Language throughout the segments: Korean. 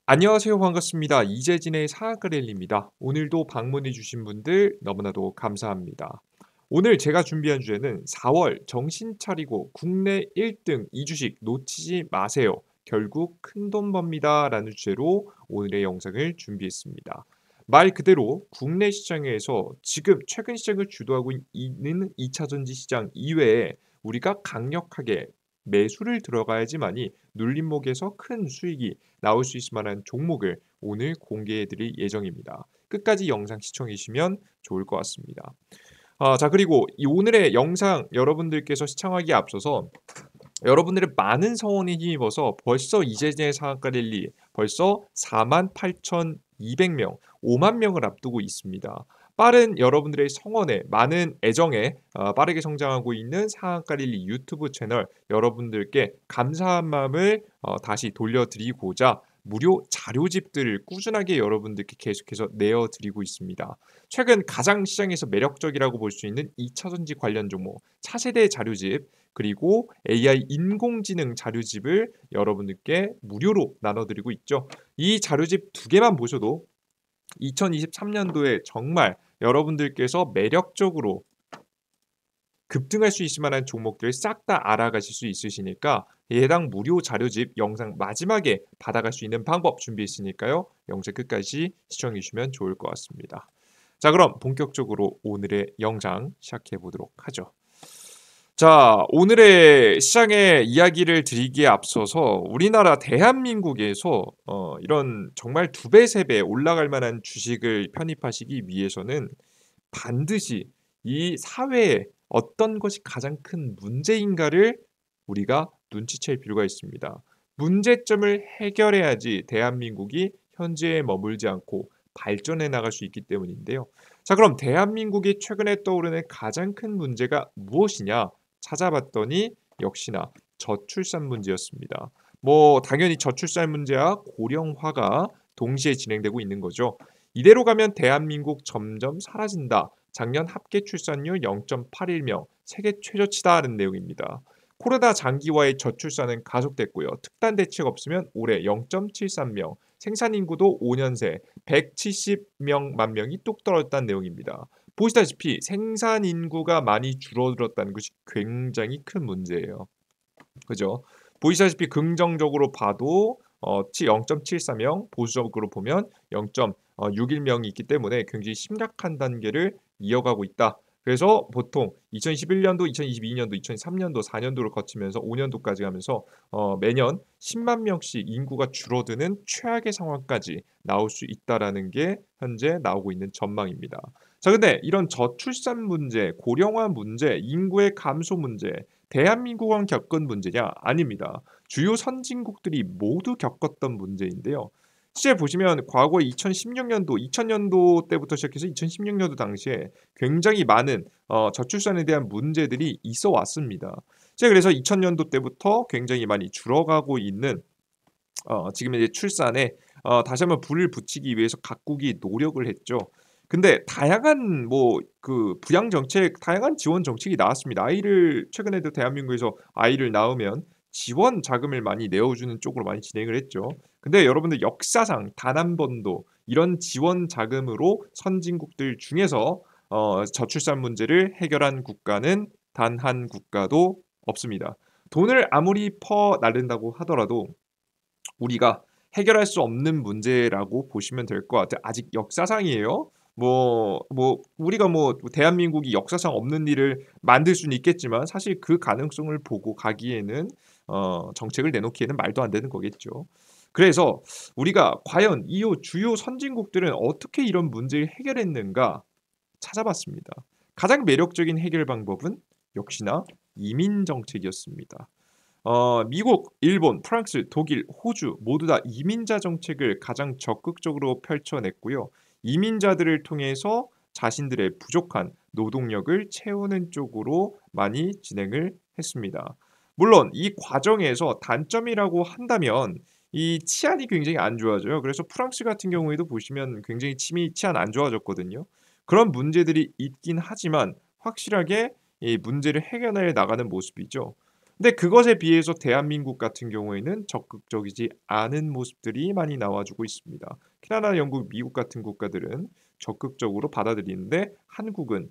안녕하세요. 반갑습니다. 이재진의 사학과 랠리입니다. 오늘도 방문해 주신 분들 너무나도 감사합니다. 오늘 제가 준비한 주제는 4월 정신 차리고 국내 1등 이주식 놓치지 마세요. 결국 큰돈 법니다라는 주제로 오늘의 영상을 준비했습니다. 말 그대로 국내 시장에서 지금 최근 시장을 주도하고 있는 2차 전지 시장 이외에 우리가 강력하게 매수를 들어가야지만이 눌림목에서 큰 수익이 나올 수 있을 만한 종목을 오늘 공개해 드릴 예정입니다. 끝까지 영상 시청해 주시면 좋을 것 같습니다. 자, 그리고 이 오늘의 영상 여러분들께서 시청하기에 앞서서 여러분들의 많은 성원에 힘입어서 벌써 이재진의 상한가 랠리 벌써 48,200명, 5만 명을 앞두고 있습니다. 빠른 여러분들의 성원에 많은 애정에 빠르게 성장하고 있는 상한가 랠리 유튜브 채널 여러분들께 감사한 마음을 다시 돌려드리고자 무료 자료집들을 꾸준하게 여러분들께 계속해서 내어드리고 있습니다. 최근 가장 시장에서 매력적이라고 볼 수 있는 2차전지 관련 종목 차세대 자료집 그리고 AI 인공지능 자료집을 여러분들께 무료로 나눠드리고 있죠. 이 자료집 두 개만 보셔도 2023년도에 정말 여러분들께서 매력적으로 급등할 수 있을 만한 종목들을 싹 다 알아가실 수 있으시니까 해당 무료 자료집 영상 마지막에 받아갈 수 있는 방법 준비했으니까요. 영상 끝까지 시청해 주시면 좋을 것 같습니다. 자, 그럼 본격적으로 오늘의 영상 시작해 보도록 하죠. 자, 오늘의 시장의 이야기를 드리기에 앞서서 우리나라 대한민국에서 이런 정말 두 배, 세 배 올라갈 만한 주식을 편입하시기 위해서는 반드시 이 사회에 어떤 것이 가장 큰 문제인가를 우리가 눈치챌 필요가 있습니다. 문제점을 해결해야지 대한민국이 현재에 머물지 않고 발전해 나갈 수 있기 때문인데요. 자, 그럼 대한민국이 최근에 떠오르는 가장 큰 문제가 무엇이냐? 찾아봤더니 역시나 저출산 문제였습니다. 뭐 당연히 저출산 문제와 고령화가 동시에 진행되고 있는 거죠. 이대로 가면 대한민국 점점 사라진다. 작년 합계 출산율 0.81명, 세계 최저치다는 내용입니다. 코로나 장기화의 저출산은 가속됐고요. 특단 대책 없으면 올해 0.73명, 생산 인구도 5년 새 170만 명이 뚝 떨어졌다는 내용입니다. 보시다시피 생산 인구가 많이 줄어들었다는 것이 굉장히 큰 문제예요. 그죠? 보시다시피 긍정적으로 봐도 0.74명, 보수적으로 보면 0.61명이 있기 때문에 굉장히 심각한 단계를 이어가고 있다. 그래서 보통 2011년도, 2022년도, 2003년도, 4년도를 거치면서 5년도까지 가면서 매년 10만 명씩 인구가 줄어드는 최악의 상황까지 나올 수 있다라는 게 현재 나오고 있는 전망입니다. 자, 근데 이런 저출산 문제, 고령화 문제, 인구의 감소 문제, 대한민국만 겪은 문제냐? 아닙니다. 주요 선진국들이 모두 겪었던 문제인데요. 실제 보시면 과거 2016년도, 2000년도 때부터 시작해서 2016년도 당시에 굉장히 많은 저출산에 대한 문제들이 있어 왔습니다. 실제 그래서 2000년도 때부터 굉장히 많이 줄어가고 있는 지금 이제 출산에 다시 한번 불을 붙이기 위해서 각국이 노력을 했죠. 근데 다양한 뭐 그 부양 정책, 다양한 지원 정책이 나왔습니다. 아이를 최근에도 대한민국에서 아이를 낳으면 지원 자금을 많이 내어주는 쪽으로 많이 진행을 했죠. 근데 여러분들 역사상 단 한 번도 이런 지원 자금으로 선진국들 중에서 저출산 문제를 해결한 국가는 단 한 국가도 없습니다. 돈을 아무리 퍼 나른다고 하더라도 우리가 해결할 수 없는 문제라고 보시면 될 것 같아요. 아직 역사상이에요. 우리가 뭐 대한민국이 역사상 없는 일을 만들 수는 있겠지만 사실 그 가능성을 보고 가기에는 정책을 내놓기에는 말도 안 되는 거겠죠. 그래서 우리가 과연 이 주요 선진국들은 어떻게 이런 문제를 해결했는가 찾아봤습니다. 가장 매력적인 해결 방법은 역시나 이민 정책이었습니다. 미국, 일본, 프랑스, 독일, 호주 모두 다 이민자 정책을 가장 적극적으로 펼쳐냈고요. 이민자들을 통해서 자신들의 부족한 노동력을 채우는 쪽으로 많이 진행을 했습니다. 물론 이 과정에서 단점이라고 한다면 이 치안이 굉장히 안 좋아져요. 그래서 프랑스 같은 경우에도 보시면 굉장히 치안 안 좋아졌거든요. 그런 문제들이 있긴 하지만 확실하게 이 문제를 해결해 나가는 모습이죠. 근데 그것에 비해서 대한민국 같은 경우에는 적극적이지 않은 모습들이 많이 나와주고 있습니다. 캐나다, 영국, 미국 같은 국가들은 적극적으로 받아들이는데 한국은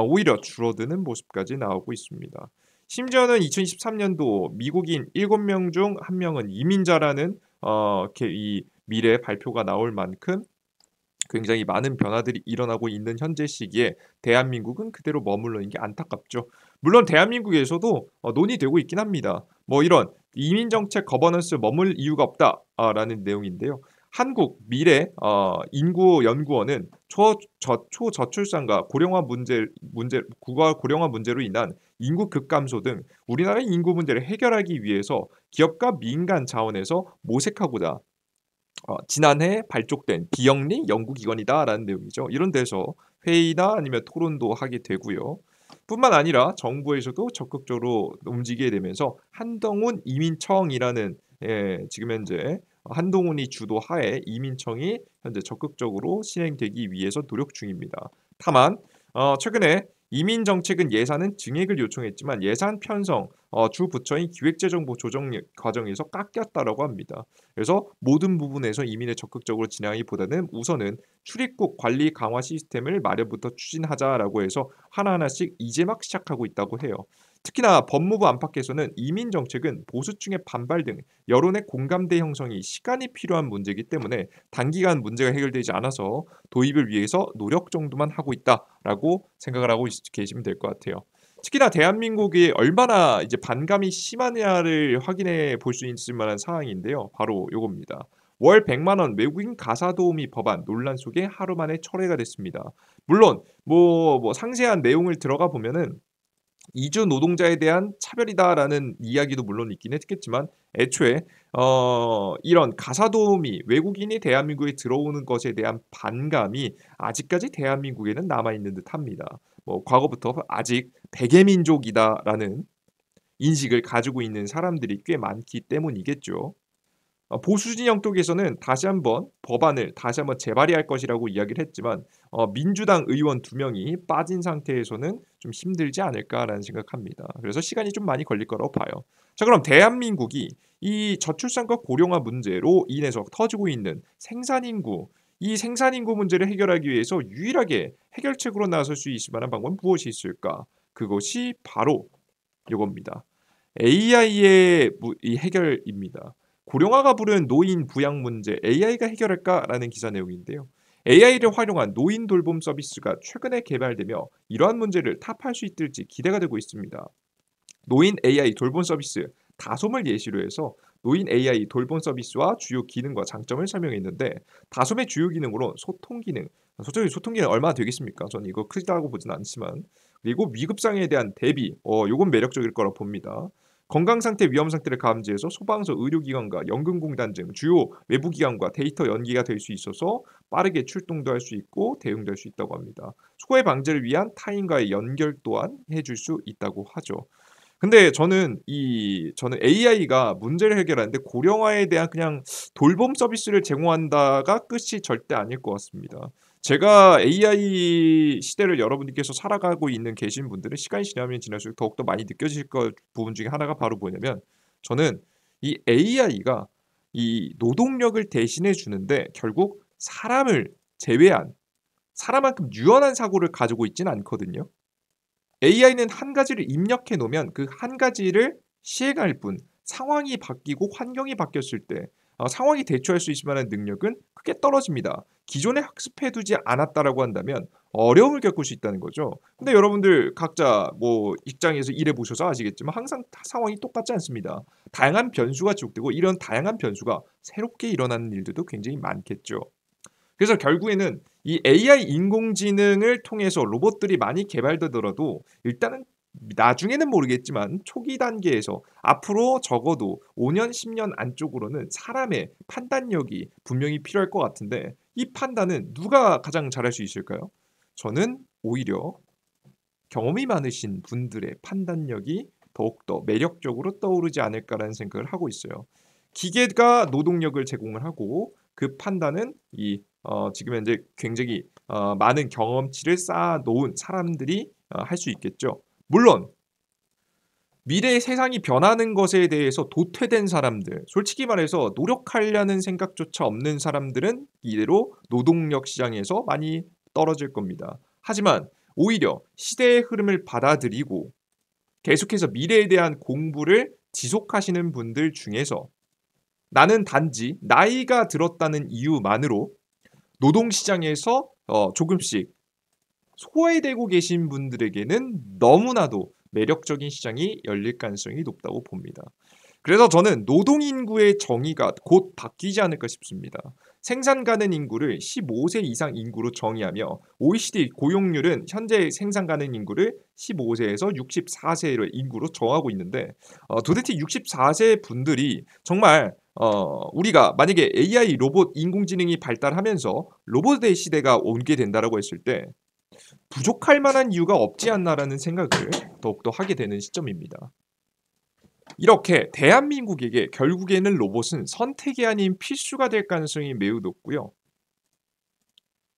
오히려 줄어드는 모습까지 나오고 있습니다. 심지어는 2023년도 미국인 7명 중 1명은 이민자라는 이 미래 발표가 나올 만큼 굉장히 많은 변화들이 일어나고 있는 현재 시기에 대한민국은 그대로 머물러 있는 게 안타깝죠. 물론 대한민국에서도 논의되고 있긴 합니다. 뭐 이런 이민 정책 거버넌스 머물 이유가 없다라는 내용인데요. 한국 미래 인구 연구원은 초저출산과 국가 고령화 문제로 인한 인구 급감소 등 우리나라의 인구 문제를 해결하기 위해서 기업과 민간 자원에서 모색하고자 지난해 발족된 비영리 연구기관이다라는 내용이죠. 이런 데서 회의나 아니면 토론도 하게 되고요. 뿐만 아니라 정부에서도 적극적으로 움직이게 되면서 한동훈 이민청이라는 지금 현재 한동훈이 주도하에 이민청이 현재 적극적으로 실행되기 위해서 노력 중입니다. 다만 최근에 이민 정책은 예산은 증액을 요청했지만 예산 편성 주 부처인 기획재정부 조정 과정에서 깎였다라고 합니다. 그래서 모든 부분에서 이민을 적극적으로 진행하기보다는 우선은 출입국 관리 강화 시스템을 마련부터 추진하자라고 해서 하나하나씩 이제 막 시작하고 있다고 해요. 특히나 법무부 안팎에서는 이민 정책은 보수층의 반발 등 여론의 공감대 형성이 시간이 필요한 문제이기 때문에 단기간 문제가 해결되지 않아서 도입을 위해서 노력 정도만 하고 있다라고 생각을 하고 계시면 될 것 같아요. 특히나 대한민국이 얼마나 이제 반감이 심하냐를 확인해 볼 수 있을 만한 상황인데요. 바로 요겁니다. 월 100만 원 외국인 가사 도우미 법안 논란 속에 하루 만에 철회가 됐습니다. 물론 뭐 상세한 내용을 들어가 보면은 이주 노동자에 대한 차별이다라는 이야기도 물론 있긴 했겠지만 애초에 이런 가사도우미 외국인이 대한민국에 들어오는 것에 대한 반감이 아직까지 대한민국에는 남아있는 듯합니다. 뭐 과거부터 아직 백의민족이다라는 인식을 가지고 있는 사람들이 꽤 많기 때문이겠죠. 보수 진영 쪽에서는 다시 한번 법안을 다시 한번 재발의할 것이라고 이야기를 했지만 민주당 의원 2명이 빠진 상태에서는 좀 힘들지 않을까라는 생각합니다. 그래서 시간이 좀 많이 걸릴 거라고 봐요. 자, 그럼 대한민국이 이 저출산과 고령화 문제로 인해서 터지고 있는 생산인구, 이 생산인구 문제를 해결하기 위해서 유일하게 해결책으로 나설 수 있을 만한 방법은 무엇이 있을까? 그것이 바로 이겁니다. AI의 이 해결입니다. 고령화가 부르는 노인 부양 문제 AI가 해결할까라는 기사 내용인데요. AI를 활용한 노인 돌봄 서비스가 최근에 개발되며 이러한 문제를 타파할 수 있을지 기대가 되고 있습니다. 노인 AI 돌봄 서비스 다솜을 예시로 해서 노인 AI 돌봄 서비스와 주요 기능과 장점을 설명했는데 다솜의 주요 기능으로 소통 기능, 솔직히 소통 기능 얼마나 되겠습니까? 저는 이거 크다고 보진 않지만 그리고 위급상에 대한 대비, 요건 매력적일 거라 봅니다. 건강 상태 위험 상태를 감지해서 소방서, 의료기관과 연금공단 등 주요 외부 기관과 데이터 연계가 될 수 있어서 빠르게 출동도 할 수 있고 대응도 할 수 있다고 합니다. 소외 방지를 위한 타인과의 연결 또한 해줄 수 있다고 하죠. 근데 저는 AI가 문제를 해결하는데 고령화에 대한 그냥 돌봄 서비스를 제공한다가 끝이 절대 아닐 것 같습니다. 제가 AI 시대를 여러분들께서 살아가고 있는 계신 분들은 시간이 지나면 지날수록 더욱더 많이 느껴지실 부분 중에 하나가 바로 뭐냐면 저는 이 AI가 이 노동력을 대신해 주는데 결국 사람을 제외한 사람만큼 유연한 사고를 가지고 있진 않거든요. AI는 한 가지를 입력해 놓으면 그 한 가지를 시행할 뿐 상황이 바뀌고 환경이 바뀌었을 때 상황이 대처할 수 있을 만한 능력은 크게 떨어집니다. 기존에 학습해 두지 않았다라고 한다면 어려움을 겪을 수 있다는 거죠. 근데 여러분들 각자 뭐 직장에서 일해 보셔서 아시겠지만 항상 상황이 똑같지 않습니다. 다양한 변수가 지속되고 이런 다양한 변수가 새롭게 일어나는 일들도 굉장히 많겠죠. 그래서 결국에는 이 AI 인공지능을 통해서 로봇들이 많이 개발되더라도 일단은 나중에는 모르겠지만 초기 단계에서 앞으로 적어도 5년, 10년 안쪽으로는 사람의 판단력이 분명히 필요할 것 같은데 이 판단은 누가 가장 잘할 수 있을까요? 저는 오히려 경험이 많으신 분들의 판단력이 더욱더 매력적으로 떠오르지 않을까라는 생각을 하고 있어요. 기계가 노동력을 제공을 하고 그 판단은 지금 현재 굉장히 많은 경험치를 쌓아 놓은 사람들이 할 수 있겠죠. 물론 미래의 세상이 변하는 것에 대해서 도태된 사람들, 솔직히 말해서 노력하려는 생각조차 없는 사람들은 이대로 노동력 시장에서 많이 떨어질 겁니다. 하지만 오히려 시대의 흐름을 받아들이고 계속해서 미래에 대한 공부를 지속하시는 분들 중에서 나는 단지 나이가 들었다는 이유만으로 노동시장에서 조금씩 소외되고 계신 분들에게는 너무나도 매력적인 시장이 열릴 가능성이 높다고 봅니다. 그래서 저는 노동인구의 정의가 곧 바뀌지 않을까 싶습니다. 생산 가능 인구를 15세 이상 인구로 정의하며 OECD 고용률은 현재 생산 가능 인구를 15세에서 64세의 인구로 정하고 있는데 도대체 64세 분들이 정말 우리가 만약에 AI 로봇 인공지능이 발달하면서 로봇의 시대가 오게 된다라고 했을 때 부족할 만한 이유가 없지 않나라는 생각을 더욱더 하게 되는 시점입니다. 이렇게 대한민국에게 결국에는 로봇은 선택이 아닌 필수가 될 가능성이 매우 높고요.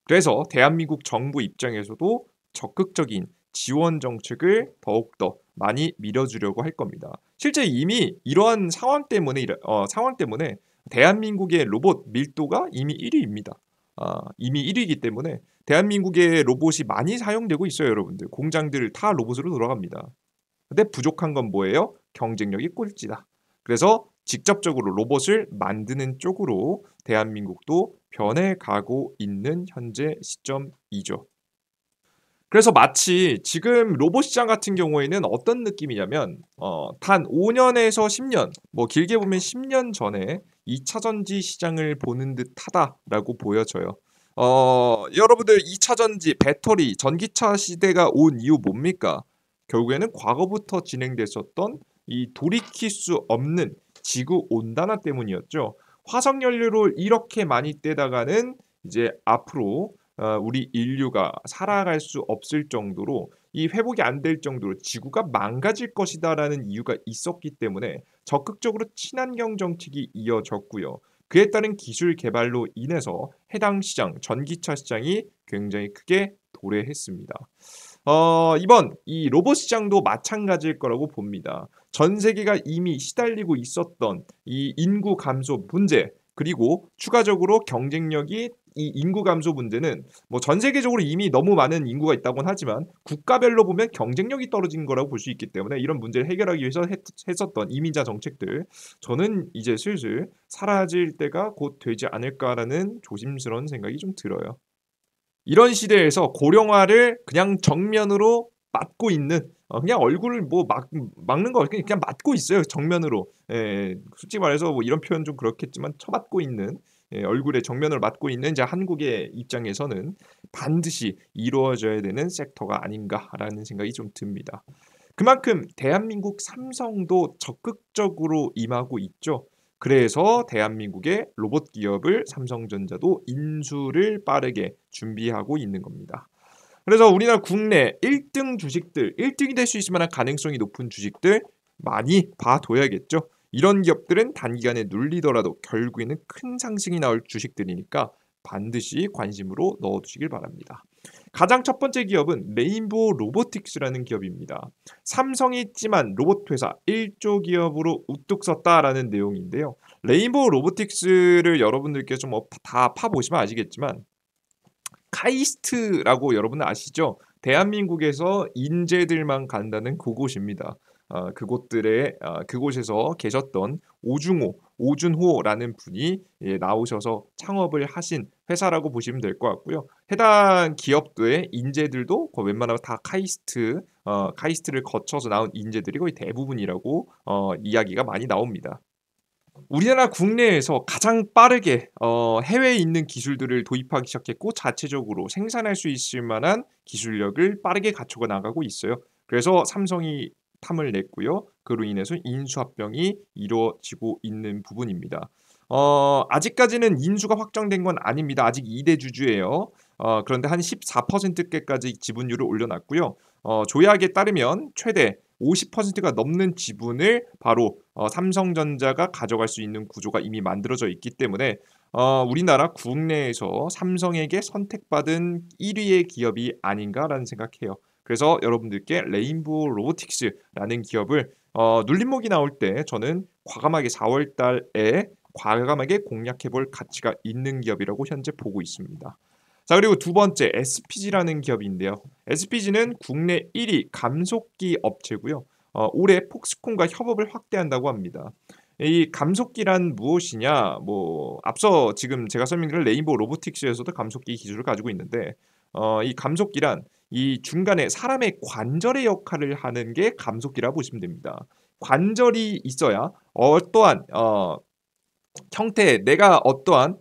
그래서 대한민국 정부 입장에서도 적극적인 지원 정책을 더욱더 많이 밀어주려고 할 겁니다. 실제 이미 이러한 상황 때문에 대한민국의 로봇 밀도가 이미 1위입니다. 이미 1위이기 때문에 대한민국의 로봇이 많이 사용되고 있어요, 여러분들. 공장들 다 로봇으로 돌아갑니다. 근데 부족한 건 뭐예요? 경쟁력이 꼴찌다. 그래서 직접적으로 로봇을 만드는 쪽으로 대한민국도 변해가고 있는 현재 시점이죠. 그래서 마치 지금 로봇 시장 같은 경우에는 어떤 느낌이냐면 단 5년에서 10년, 뭐 길게 보면 10년 전에 2차 전지 시장을 보는 듯하다라고 보여져요. 여러분들 2차 전지, 배터리, 전기차 시대가 온 이유 뭡니까? 결국에는 과거부터 진행됐었던 이 돌이킬 수 없는 지구 온난화 때문이었죠. 화석 연료를 이렇게 많이 떼다가는 이제 앞으로 우리 인류가 살아갈 수 없을 정도로 이 회복이 안 될 정도로 지구가 망가질 것이다라는 이유가 있었기 때문에 적극적으로 친환경 정책이 이어졌고요. 그에 따른 기술 개발로 인해서 해당 시장, 전기차 시장이 굉장히 크게 도래했습니다. 이번 이 로봇 시장도 마찬가지일 거라고 봅니다. 전 세계가 이미 시달리고 있었던 이 인구 감소 문제, 그리고 추가적으로 경쟁력이 이 인구 감소 문제는 뭐 전 세계적으로 이미 너무 많은 인구가 있다고는 하지만 국가별로 보면 경쟁력이 떨어진 거라고 볼 수 있기 때문에 이런 문제를 해결하기 위해서 했었던 이민자 정책들, 저는 이제 슬슬 사라질 때가 곧 되지 않을까라는 조심스러운 생각이 좀 들어요. 이런 시대에서 고령화를 그냥 정면으로 맞고 있는, 그냥 얼굴을 뭐 막는 거 그냥 맞고 있어요, 정면으로. 예. 솔직히 말해서 뭐 이런 표현 좀 그렇겠지만 쳐맞고 있는, 얼굴에 정면으로 맞고 있는 이제 한국의 입장에서는 반드시 이루어져야 되는 섹터가 아닌가라는 생각이 좀 듭니다. 그만큼 대한민국 삼성도 적극적으로 임하고 있죠. 그래서 대한민국의 로봇 기업을 삼성전자도 인수를 빠르게 준비하고 있는 겁니다. 그래서 우리나라 국내 1등 주식들, 1등이 될 수 있을 만한 가능성이 높은 주식들 많이 봐둬야겠죠. 이런 기업들은 단기간에 눌리더라도 결국에는 큰 상승이 나올 주식들이니까 반드시 관심으로 넣어두시길 바랍니다. 가장 첫 번째 기업은 레인보우 로보틱스라는 기업입니다. 삼성이 있지만 로봇 회사 1조 기업으로 우뚝 섰다라는 내용인데요. 레인보우 로보틱스를 여러분들께 좀 다 파보시면 아시겠지만 카이스트라고 여러분은 아시죠? 대한민국에서 인재들만 간다는 그곳입니다. 그곳에서 계셨던 오준호라는 분이 나오셔서 창업을 하신 회사라고 보시면 될 것 같고요. 해당 기업의 인재들도 거의 웬만하면 다 카이스트를 거쳐서 나온 인재들이 거의 대부분이라고 이야기가 많이 나옵니다. 우리나라 국내에서 가장 빠르게 해외에 있는 기술들을 도입하기 시작했고 자체적으로 생산할 수 있을 만한 기술력을 빠르게 갖추어 나가고 있어요. 그래서 삼성이 탐을 냈고요. 그로 인해서 인수합병이 이루어지고 있는 부분입니다. 아직까지는 인수가 확정된 건 아닙니다. 아직 2대 주주예요. 그런데 한 14%까지 지분율을 올려놨고요. 조약에 따르면 최대 50%가 넘는 지분을 바로 삼성전자가 가져갈 수 있는 구조가 이미 만들어져 있기 때문에 우리나라 국내에서 삼성에게 선택받은 1위의 기업이 아닌가라는 생각해요. 그래서 여러분들께 레인보우 로보틱스라는 기업을 눌림목이 나올 때 저는 과감하게 4월 달에 과감하게 공략해 볼 가치가 있는 기업이라고 현재 보고 있습니다. 자, 그리고 두 번째 SPG라는 기업인데요. SPG는 국내 1위 감속기 업체고요. 올해 폭스콘과 협업을 확대한다고 합니다. 이 감속기란 무엇이냐? 뭐 앞서 지금 제가 설명드린 레인보우 로보틱스에서도 감속기 기술을 가지고 있는데 이 감속기란 이 중간에 사람의 관절의 역할을 하는 게 감속기라 보시면 됩니다. 관절이 있어야 어떠한 형태의 내가 어떠한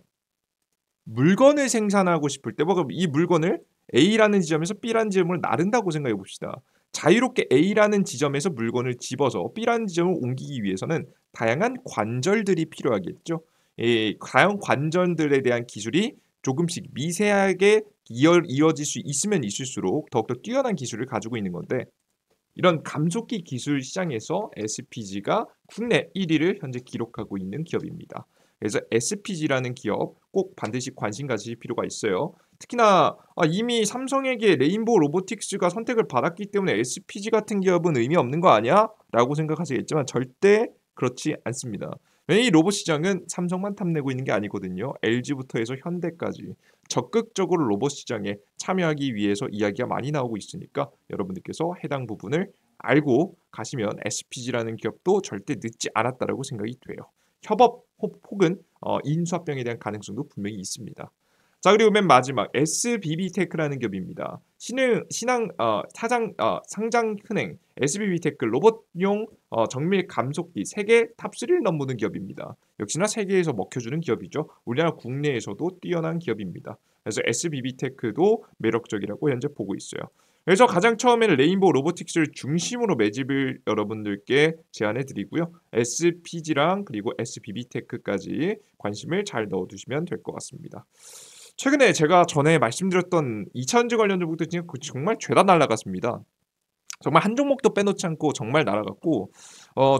물건을 생산하고 싶을 때 이 물건을 A라는 지점에서 B라는 지점으로 나른다고 생각해 봅시다. 자유롭게 A라는 지점에서 물건을 집어서 B라는 지점을 옮기기 위해서는 다양한 관절들이 필요하겠죠. 이 다양한 관절들에 대한 기술이 조금씩 미세하게 이어질 수 있으면 있을수록 더욱더 뛰어난 기술을 가지고 있는 건데 이런 감속기 기술 시장에서 SPG가 국내 1위를 현재 기록하고 있는 기업입니다. 그래서 SPG라는 기업 꼭 반드시 관심 가지실 필요가 있어요. 특히나 이미 삼성에게 레인보우 로보틱스가 선택을 받았기 때문에 SPG 같은 기업은 의미 없는 거 아니야? 라고 생각하시겠지만 절대 그렇지 않습니다. 이 로봇 시장은 삼성만 탐내고 있는 게 아니거든요. LG부터 해서 현대까지 적극적으로 로봇 시장에 참여하기 위해서 이야기가 많이 나오고 있으니까 여러분들께서 해당 부분을 알고 가시면 SPG라는 기업도 절대 늦지 않았다라고 생각이 돼요. 협업 혹은 인수합병에 대한 가능성도 분명히 있습니다. 자, 그리고 맨 마지막 SBB테크라는 기업입니다. 상장 흔행 SBB테크 로봇용 정밀 감속기 세계 탑3를 넘보는 기업입니다. 역시나 세계에서 먹혀주는 기업이죠. 우리나라 국내에서도 뛰어난 기업입니다. 그래서 SBB테크도 매력적이라고 현재 보고 있어요. 그래서 가장 처음에는 레인보우 로보틱스를 중심으로 매집을 여러분들께 제안해 드리고요. SPG랑 그리고 SBB테크까지 관심을 잘 넣어두시면 될 것 같습니다. 최근에 제가 전에 말씀드렸던 2차전지 관련 종목도 정말 죄다 날라갔습니다. 정말 한 종목도 빼놓지 않고 정말 날아갔고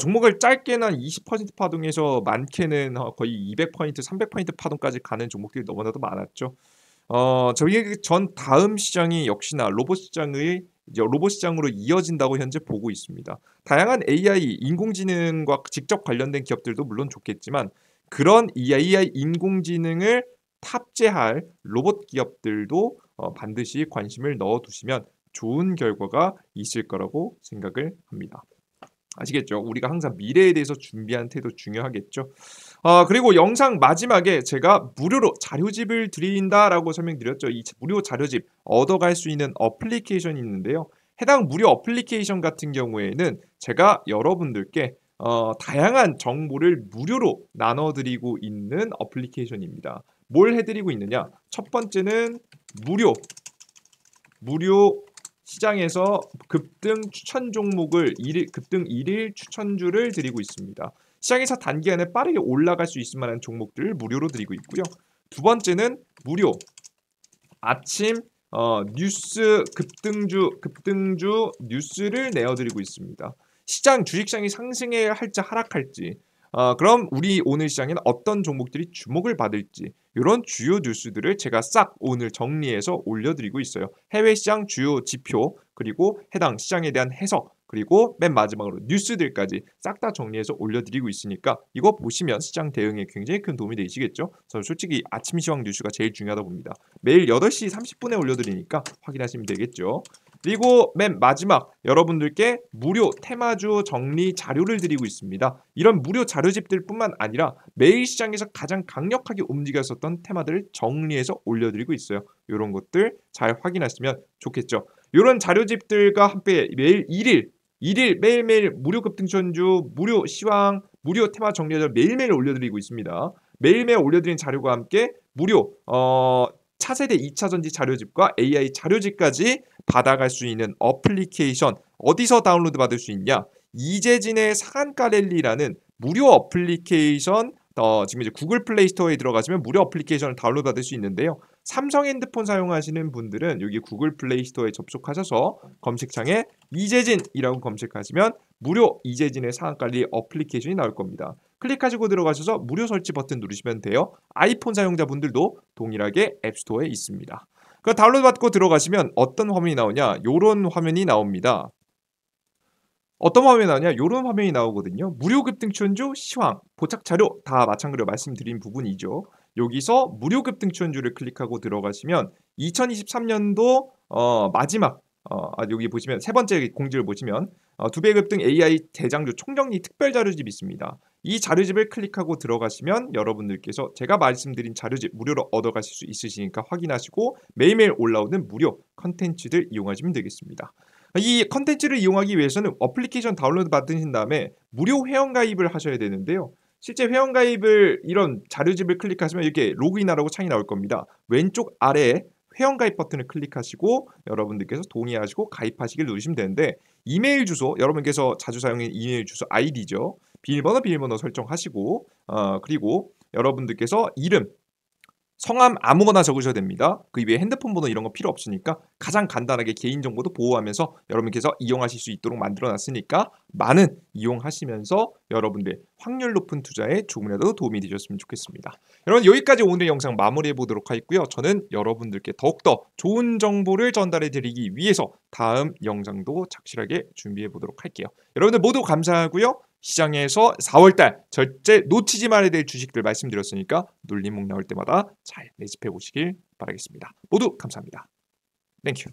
종목을 짧게는 20% 파동에서 많게는 거의 200포인트, 300포인트 파동까지 가는 종목들이 너무나도 많았죠. 저희 전 다음 시장이 역시나 로봇 시장으로 이어진다고 현재 보고 있습니다. 다양한 AI, 인공지능과 직접 관련된 기업들도 물론 좋겠지만 그런 AI 인공지능을 탑재할 로봇 기업들도 반드시 관심을 넣어두시면 좋은 결과가 있을 거라고 생각을 합니다. 아시겠죠? 우리가 항상 미래에 대해서 준비하는 태도 중요하겠죠. 그리고 영상 마지막에 제가 무료로 자료집을 드린다라고 설명드렸죠. 이 무료 자료집 얻어갈 수 있는 어플리케이션이 있는데요. 해당 무료 어플리케이션 같은 경우에는 제가 여러분들께 다양한 정보를 무료로 나눠드리고 있는 어플리케이션입니다. 뭘 해드리고 있느냐? 첫 번째는 무료 시장에서 급등 추천 종목을 급등 1일 추천주를 드리고 있습니다. 시장에서 단기간에 빠르게 올라갈 수 있을 만한 종목들을 무료로 드리고 있고요. 두 번째는 무료 아침 뉴스 급등주 뉴스를 내어드리고 있습니다. 주식시장이 상승해야 할지 하락할지 그럼 우리 오늘 시장에는 어떤 종목들이 주목을 받을지 이런 주요 뉴스들을 제가 싹 오늘 정리해서 올려드리고 있어요. 해외 시장 주요 지표 그리고 해당 시장에 대한 해석 그리고 맨 마지막으로 뉴스들까지 싹 다 정리해서 올려드리고 있으니까 이거 보시면 시장 대응에 굉장히 큰 도움이 되시겠죠. 저는 솔직히 아침 시황 뉴스가 제일 중요하다 봅니다. 매일 8시 30분에 올려드리니까 확인하시면 되겠죠. 그리고 맨 마지막 여러분들께 무료 테마주 정리 자료를 드리고 있습니다. 이런 무료 자료집들 뿐만 아니라 매일 시장에서 가장 강력하게 움직였었던 테마들을 정리해서 올려드리고 있어요. 이런 것들 잘 확인하시면 좋겠죠. 이런 자료집들과 함께 매일 1일 매일매일 무료 급등전주, 무료 시황, 무료 테마 정리자료 매일매일 올려드리고 있습니다. 매일매일 올려드린 자료와 함께 무료 차세대 2차전지 자료집과 AI 자료집까지 받아갈 수 있는 어플리케이션 어디서 다운로드 받을 수 있냐? 이재진의 상한가 랠리라는 무료 어플리케이션 지금 이제 구글 플레이 스토어에 들어가시면 무료 어플리케이션을 다운로드 받을 수 있는데요. 삼성 핸드폰 사용하시는 분들은 여기 구글 플레이 스토어에 접속하셔서 검색창에 이재진이라고 검색하시면 무료 이재진의 상한가 랠리 어플리케이션이 나올 겁니다. 클릭하시고 들어가셔서 무료 설치 버튼 누르시면 돼요. 아이폰 사용자분들도 동일하게 앱스토어에 있습니다. 그 다운로드 받고 들어가시면 어떤 화면이 나오냐? 이런 화면이 나옵니다. 어떤 화면이 나오냐? 요런 화면이 나오거든요. 무료 급등추천주, 시황, 포착 자료 다 마찬가지로 말씀드린 부분이죠. 여기서 무료 급등추천주를 클릭하고 들어가시면 2023년도 마지막 여기 보시면 세 번째 공지를 보시면 두 배 급등 AI 대장주 총정리 특별 자료집이 있습니다. 이 자료집을 클릭하고 들어가시면 여러분들께서 제가 말씀드린 자료집 무료로 얻어가실 수 있으시니까 확인하시고 매일매일 올라오는 무료 컨텐츠들 이용하시면 되겠습니다. 이 컨텐츠를 이용하기 위해서는 어플리케이션 다운로드 받으신 다음에 무료 회원가입을 하셔야 되는데요. 실제 회원가입을 이런 자료집을 클릭하시면 이렇게 로그인하라고 창이 나올 겁니다. 왼쪽 아래에 회원가입 버튼을 클릭하시고 여러분들께서 동의하시고 가입하시길 누르시면 되는데 이메일 주소 여러분께서 자주 사용하는 이메일 주소 아이디죠. 비밀번호 설정하시고 그리고 여러분들께서 이름 성함 아무거나 적으셔도 됩니다. 그 이외에 핸드폰 번호 이런 거 필요 없으니까 가장 간단하게 개인정보도 보호하면서 여러분께서 이용하실 수 있도록 만들어놨으니까 많은 이용하시면서 여러분들 확률 높은 투자에 조금이라도 도움이 되셨으면 좋겠습니다. 여러분 여기까지 오늘 영상 마무리해 보도록 하겠고요. 저는 여러분들께 더욱더 좋은 정보를 전달해 드리기 위해서 다음 영상도 착실하게 준비해 보도록 할게요. 여러분들 모두 감사하고요. 시장에서 4월달 절대 놓치지 말아야 될 주식들 말씀드렸으니까 눌림목 나올 때마다 잘 매집해 보시길 바라겠습니다. 모두 감사합니다. 땡큐.